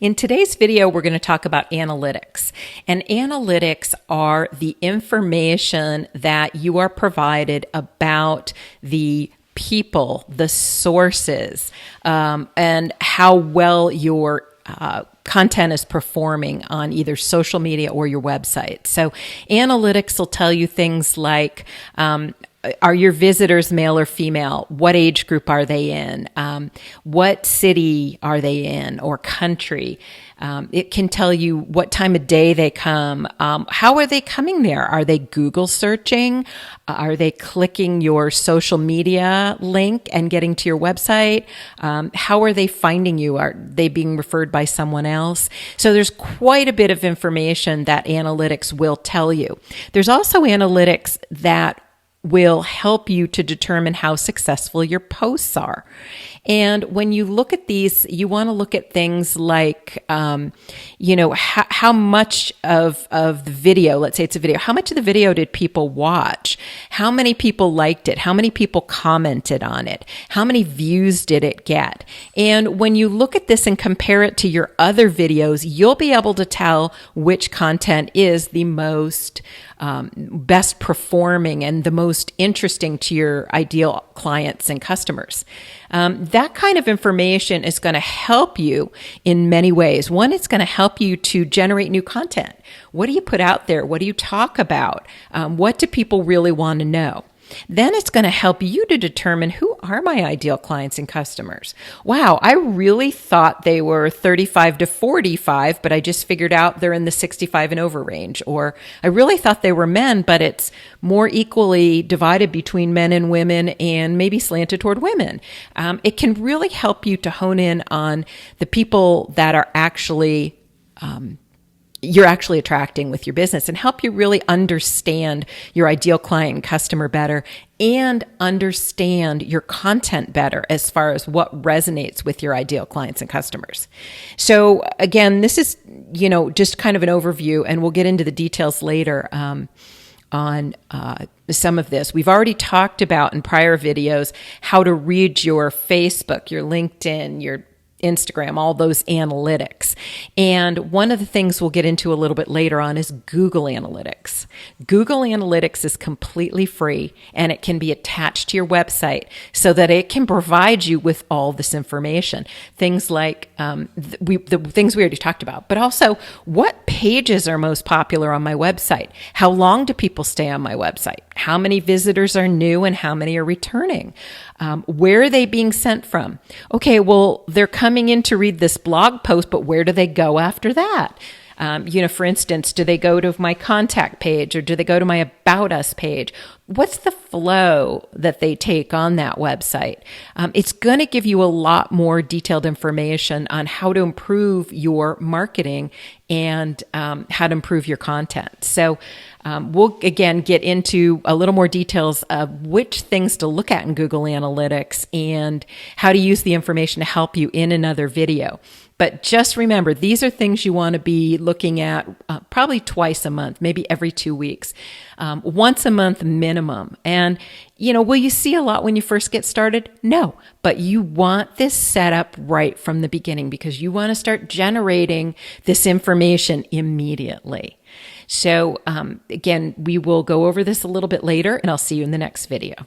In today's video, we're going to talk about analytics. And analytics are the information that you are provided about the people, the sources, and how well your content is performing on either social media or your website. So analytics will tell you things like, are your visitors male or female? What age group are they in? What city are they in or country? It can tell you what time of day they come. How are they coming there? Are they Google searching? Are they clicking your social media link and getting to your website? How are they finding you? Are they being referred by someone else? So there's quite a bit of information that analytics will tell you. There's also analytics that will help you to determine how successful your posts are. And when you look at these, you want to look at things like, how much of the video, let's say it's a video, how much of the video did people watch? How many people liked it? How many people commented on it? How many views did it get? And when you look at this and compare it to your other videos, you'll be able to tell which content is the most best performing and the most interesting to your ideal clients and customers. That kind of information is going to help you in many ways. One, it's going to help you to generate new content. What do you put out there? What do you talk about? What do people really want to know? Then it's going to help you to determine who are my ideal clients and customers. Wow, I really thought they were 35 to 45, but I just figured out they're in the 65 and over range. Or I really thought they were men, but it's more equally divided between men and women and maybe slanted toward women. It can really help you to hone in on the people that are actually you're actually attracting with your business and help you really understand your ideal client and customer better and understand your content better as far as what resonates with your ideal clients and customers. So again, this is, just kind of an overview, and we'll get into the details later on some of this. We've already talked about in prior videos how to read your Facebook, your LinkedIn, your Instagram, all those analytics. And one of the things we'll get into a little bit later on is Google Analytics. Google Analytics is completely free, and it can be attached to your website so that it can provide you with all this information. Things like the things we already talked about, but also what pages are most popular on my website? How long do people stay on my website? How many visitors are new and how many are returning? Where are they being sent from? Okay, well, they're coming in to read this blog post, but where do they go after that? For instance, do they go to my contact page or do they go to my About Us page? What's the flow that they take on that website? It's going to give you a lot more detailed information on how to improve your marketing and how to improve your content. So we'll, again, get into a little more details of which things to look at in Google Analytics and how to use the information to help you in another video. But just remember, these are things you want to be looking at probably twice a month, maybe every 2 weeks, once a month minimum. And, will you see a lot when you first get started? No, but you want this set up right from the beginning because you want to start generating this information immediately. So again, we will go over this a little bit later, and I'll see you in the next video.